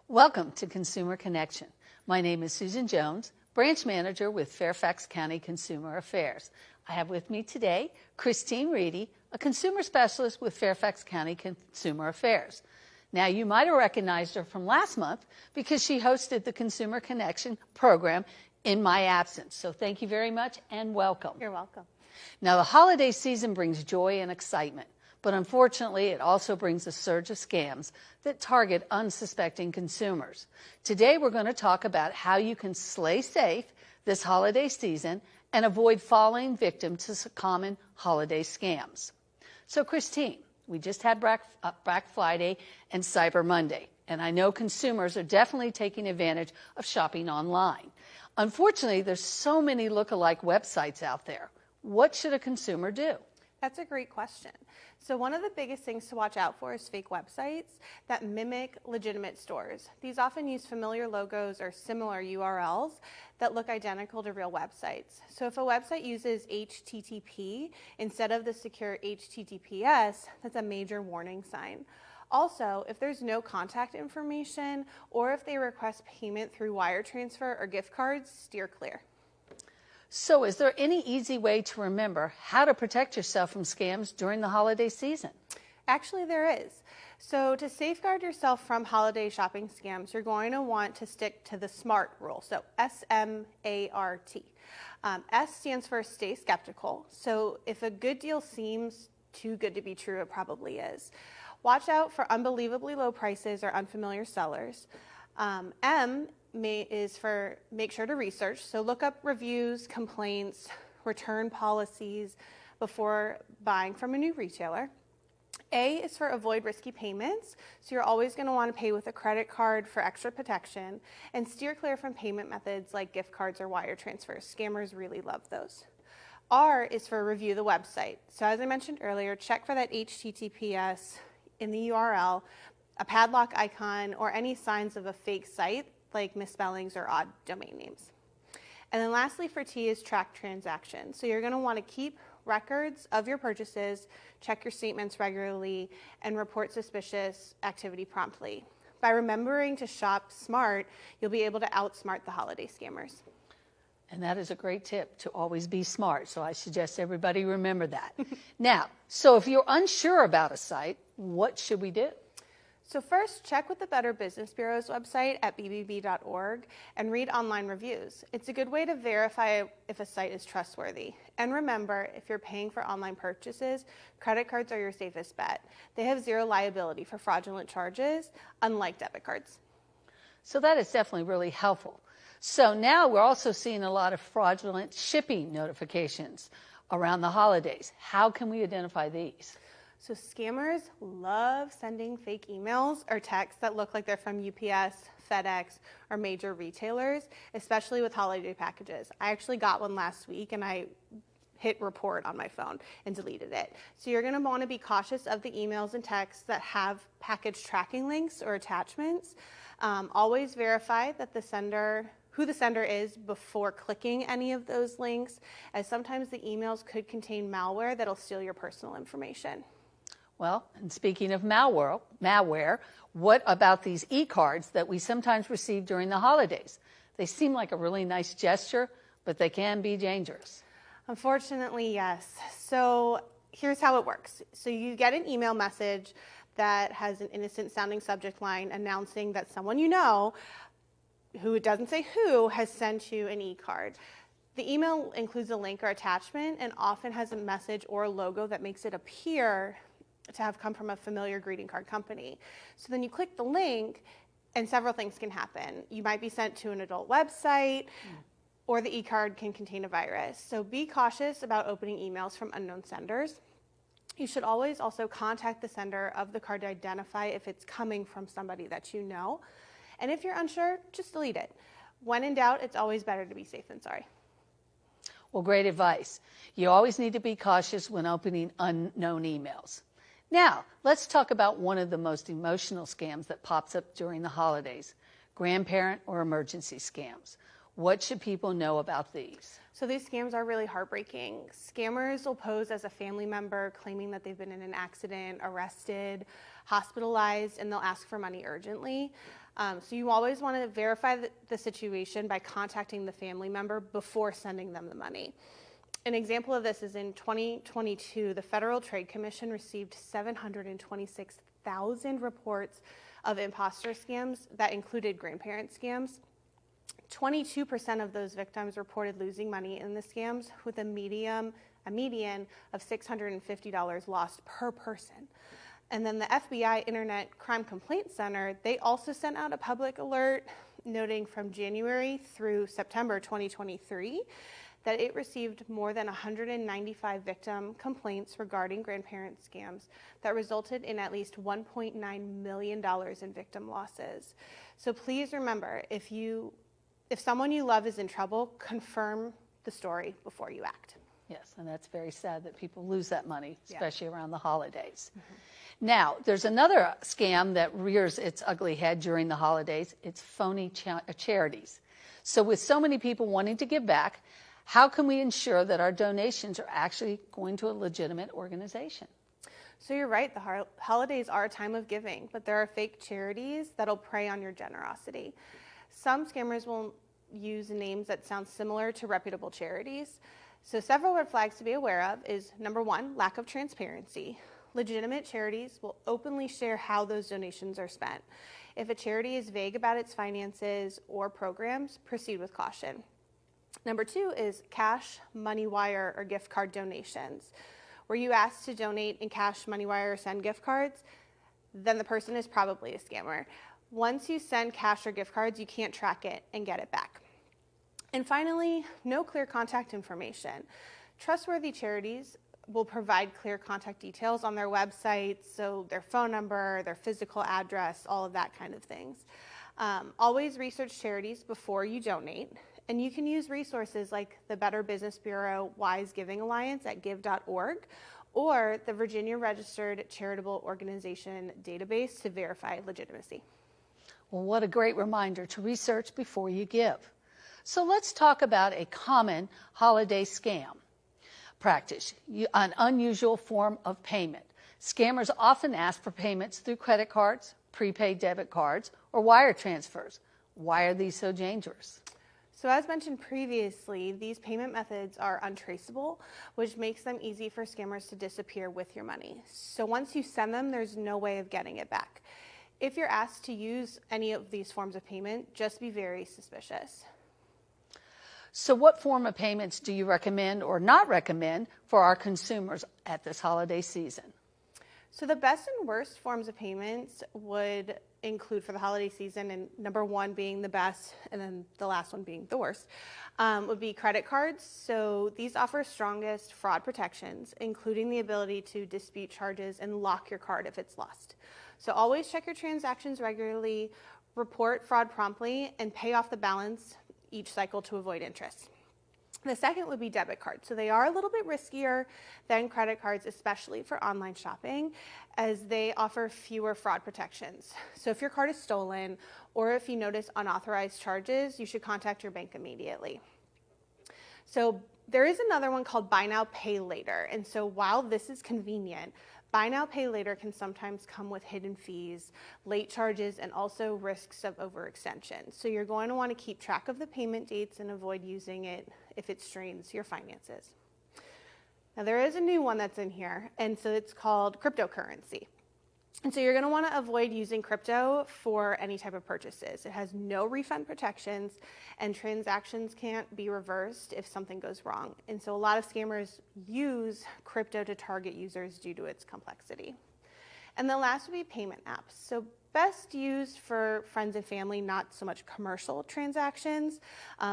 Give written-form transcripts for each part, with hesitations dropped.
Welcome to Consumer Connection. My name is Susan Jones, Branch Manager with Fairfax County Consumer Affairs. I have with me today Christine Reedy, a Consumer Specialist with Fairfax County Consumer Affairs. Now, you might have recognized her from last month because she hosted the Consumer Connection program in my absence. So thank you very much and welcome. You're welcome. Now, the holiday season brings joy and excitement, but unfortunately, it also brings a surge of scams that target unsuspecting consumers. Today, we're going to talk about how you can slay safe this holiday season and avoid falling victim to common holiday scams. So, Christine, we just had Black Friday and Cyber Monday, and I know consumers are definitely taking advantage of shopping online. Unfortunately, there's so many look-alike websites out there. What should a consumer do? That's a great question. So one of the biggest things to watch out for is fake websites that mimic legitimate stores. These often use familiar logos or similar URLs that look identical to real websites. So if a website uses HTTP instead of the secure HTTPS, that's a major warning sign. Also, if there's no contact information or if they request payment through wire transfer or gift cards, steer clear. So is there any easy way to remember how to protect yourself from scams during the holiday season? Actually, there is. So to safeguard yourself from holiday shopping scams, you're going to want to stick to the SMART rule. So S-M-A-R-T. S stands for stay skeptical. So if a good deal seems too good to be true, it probably is. Watch out for unbelievably low prices or unfamiliar sellers. M is for make sure to research. So look up reviews, complaints, return policies before buying from a new retailer. A is for avoid risky payments. So you're always going to want to pay with a credit card for extra protection, and steer clear from payment methods like gift cards or wire transfers. Scammers really love those. R is for review the website. So as I mentioned earlier, check for that HTTPS in the URL, a padlock icon, or any signs of a fake site like misspellings or odd domain names. And then lastly for T is track transactions. So you're going to want to keep records of your purchases, check your statements regularly, and report suspicious activity promptly. By remembering to shop smart, you'll be able to outsmart the holiday scammers. And that is a great tip, to always be smart. So I suggest everybody remember that. Now, so if you're unsure about a site, what should we do? So first, check with the Better Business Bureau's website at bbb.org and read online reviews. It's a good way to verify if a site is trustworthy. And remember, if you're paying for online purchases, credit cards are your safest bet. They have zero liability for fraudulent charges, unlike debit cards. So that is definitely really helpful. So now we're also seeing a lot of fraudulent shipping notifications around the holidays. How can we identify these? So scammers love sending fake emails or texts that look like they're from UPS, FedEx, or major retailers, especially with holiday packages. I actually got one last week and I hit report on my phone and deleted it. So you're going to want to be cautious of the emails and texts that have package tracking links or attachments. Always verify that who the sender is before clicking any of those links, as sometimes the emails could contain malware that'll steal your personal information. Well, and speaking of malware, what about these e-cards that we sometimes receive during the holidays? They seem like a really nice gesture, but they can be dangerous. Unfortunately, yes. So here's how it works. So you get an email message that has an innocent sounding subject line announcing that someone you know, who it doesn't say who, has sent you an e-card. The email includes a link or attachment and often has a message or a logo that makes it appear to have come from a familiar greeting card company. So then you click the link and several things can happen. You might be sent to an adult website or the e-card can contain a virus. So be cautious about opening emails from unknown senders. You should always also contact the sender of the card to identify if it's coming from somebody that you know. And if you're unsure, just delete it. When in doubt, it's always better to be safe than sorry. Well, great advice. You always need to be cautious when opening unknown emails. Now, let's talk about one of the most emotional scams that pops up during the holidays, grandparent or emergency scams. What should people know about these? So these scams are really heartbreaking. Scammers will pose as a family member claiming that they've been in an accident, arrested, hospitalized, and they'll ask for money urgently. So you always want to verify the situation by contacting the family member before sending them the money. An example of this is in 2022, the Federal Trade Commission received 726,000 reports of imposter scams that included grandparent scams. 22% of those victims reported losing money in the scams, with a median of $650 lost per person. And then the FBI Internet Crime Complaint Center, they also sent out a public alert noting from January through September 2023 that it received more than 195 victim complaints regarding grandparent scams that resulted in at least $1.9 million in victim losses. So please remember, if someone you love is in trouble, confirm the story before you act. Yes, and that's very sad that people lose that money, especially around the holidays. Mm-hmm. Now, there's another scam that rears its ugly head during the holidays. It's phony charities. So with so many people wanting to give back, how can we ensure that our donations are actually going to a legitimate organization? So you're right, the holidays are a time of giving, but there are fake charities that'll prey on your generosity. Some scammers will use names that sound similar to reputable charities. So several red flags to be aware of is, number one, lack of transparency. Legitimate charities will openly share how those donations are spent. If a charity is vague about its finances or programs, proceed with caution. Number two is cash, money wire, or gift card donations. Were you asked to donate in cash, money wire, or send gift cards? Then the person is probably a scammer. Once you send cash or gift cards, you can't track it and get it back. And finally, no clear contact information. Trustworthy charities will provide clear contact details on their websites, so their phone number, their physical address, all of that kind of things. Always research charities before you donate, and you can use resources like the Better Business Bureau Wise Giving Alliance at give.org or the Virginia Registered Charitable Organization database to verify legitimacy. Well, what a great reminder to research before you give. So let's talk about a common holiday scam practice, an unusual form of payment. Scammers often ask for payments through credit cards, prepaid debit cards, or wire transfers. Why are these so dangerous? So as mentioned previously, these payment methods are untraceable, which makes them easy for scammers to disappear with your money. So once you send them, there's no way of getting it back. If you're asked to use any of these forms of payment, just be very suspicious. So what form of payments do you recommend or not recommend for our consumers at this holiday season? So the best and worst forms of payments would include for the holiday season, and number one being the best and then the last one being the worst, would be credit cards. So these offer strongest fraud protections, including the ability to dispute charges and lock your card if it's lost. So always check your transactions regularly, report fraud promptly, and pay off the balance each cycle to avoid interest. The second would be debit cards. So they are a little bit riskier than credit cards, especially for online shopping, as they offer fewer fraud protections. So if your card is stolen or if you notice unauthorized charges, you should contact your bank immediately. So there is another one called Buy Now, Pay Later. And so while this is convenient, Buy Now, Pay Later can sometimes come with hidden fees, late charges, and also risks of overextension. So you're going to want to keep track of the payment dates and avoid using it if it strains your finances. Now there is a new one that's in here, and so it's called cryptocurrency. And so you're going to want to avoid using crypto for any type of purchases. It has no refund protections, and transactions can't be reversed if something goes wrong. And so a lot of scammers use crypto to target users due to its complexity. And the last would be payment apps. So best used for friends and family, not so much commercial transactions.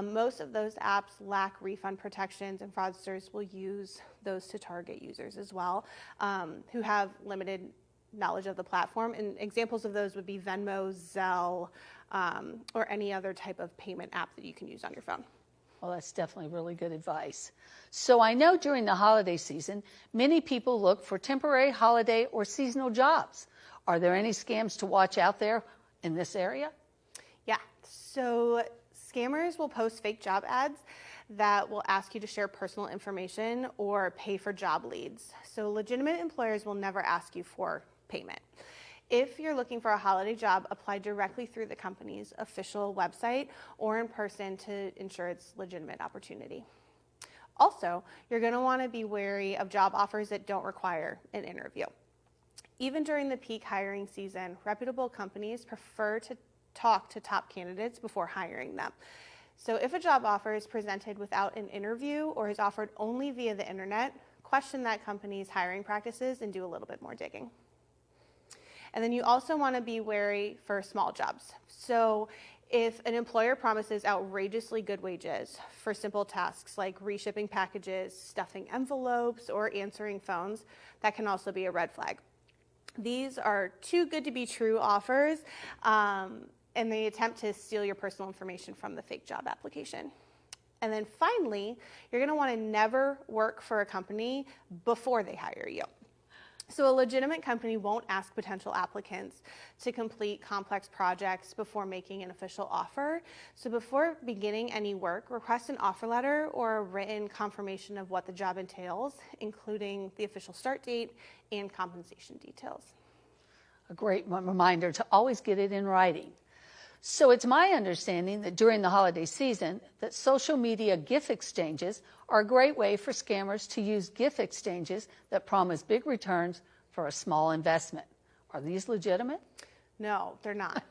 Most of those apps lack refund protections, and fraudsters will use those to target users as well, who have limited knowledge of the platform. And examples of those would be Venmo, Zelle, or any other type of payment app that you can use on your phone. Well, that's definitely really good advice. So I know during the holiday season, many people look for temporary holiday or seasonal jobs. Are there any scams to watch out there in this area? Yeah, so scammers will post fake job ads that will ask you to share personal information or pay for job leads. So legitimate employers will never ask you for payment. If you're looking for a holiday job, apply directly through the company's official website or in person to ensure it's a legitimate opportunity. Also, you're going to want to be wary of job offers that don't require an interview. Even during the peak hiring season, reputable companies prefer to talk to top candidates before hiring them. So if a job offer is presented without an interview or is offered only via the internet, question that company's hiring practices and do a little bit more digging. And then you also want to be wary for small jobs. So if an employer promises outrageously good wages for simple tasks like reshipping packages, stuffing envelopes, or answering phones, that can also be a red flag. These are too good to be true offers, and they attempt to steal your personal information from the fake job application. And then finally, you're going to want to never work for a company before they hire you. So a legitimate company won't ask potential applicants to complete complex projects before making an official offer. So before beginning any work, request an offer letter or a written confirmation of what the job entails, including the official start date and compensation details. A great reminder to always get it in writing. So it's my understanding that during the holiday season that social media gift exchanges are a great way for scammers to use gift exchanges that promise big returns for a small investment. Are these legitimate? No, they're not.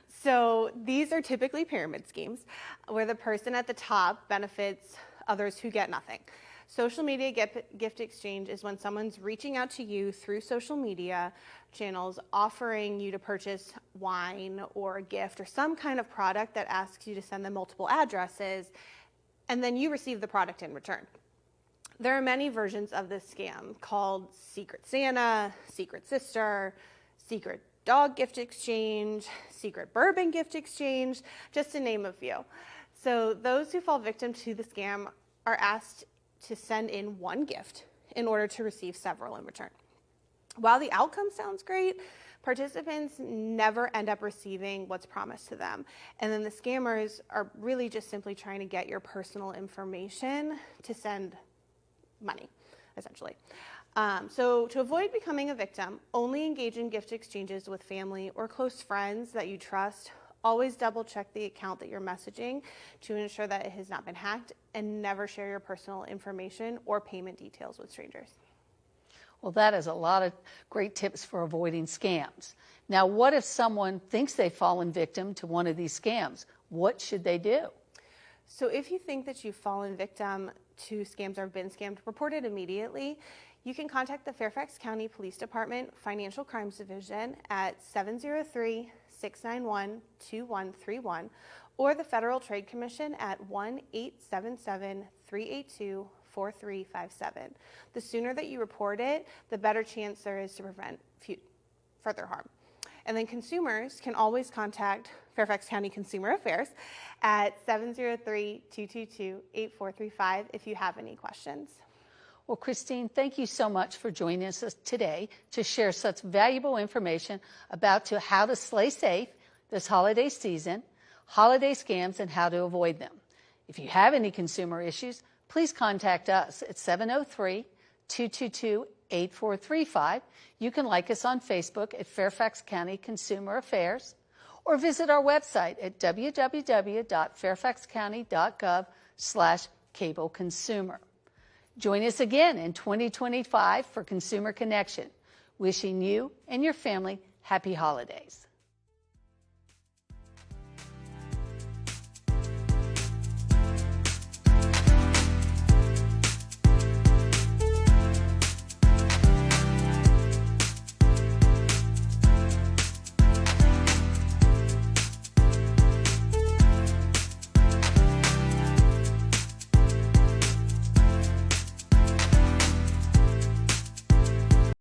So these are typically pyramid schemes where the person at the top benefits others who get nothing. Social media gift exchange is when someone's reaching out to you through social media channels, offering you to purchase wine or a gift or some kind of product that asks you to send them multiple addresses, and then you receive the product in return. There are many versions of this scam called Secret Santa, Secret Sister, Secret Dog Gift Exchange, Secret Bourbon Gift Exchange, just to name a few. So those who fall victim to the scam are asked to send in one gift in order to receive several in return. While the outcome sounds great, participants never end up receiving what's promised to them. And then the scammers are really just simply trying to get your personal information to send money, essentially. So to avoid becoming a victim, only engage in gift exchanges with family or close friends that you trust. Always double check the account that you're messaging to ensure that it has not been hacked, and never share your personal information or payment details with strangers. Well, that is a lot of great tips for avoiding scams. Now, what if someone thinks they've fallen victim to one of these scams? What should they do? So if you think that you've fallen victim to scams or have been scammed, report it immediately. You can contact the Fairfax County Police Department Financial Crimes Division at 703-691-2131 or the Federal Trade Commission at 1-877-382-4357. The sooner that you report it, the better chance there is to prevent further harm. And then consumers can always contact Fairfax County Consumer Affairs at 703-222-8435 if you have any questions. Well, Christine, thank you so much for joining us today to share such valuable information about how to slay safe this holiday season, holiday scams, and how to avoid them. If you have any consumer issues, please contact us at 703-222-8435. You can like us on Facebook at Fairfax County Consumer Affairs, or visit our website at www.fairfaxcounty.gov/cableconsumer. Join us again in 2025 for Consumer Connection. Wishing you and your family happy holidays.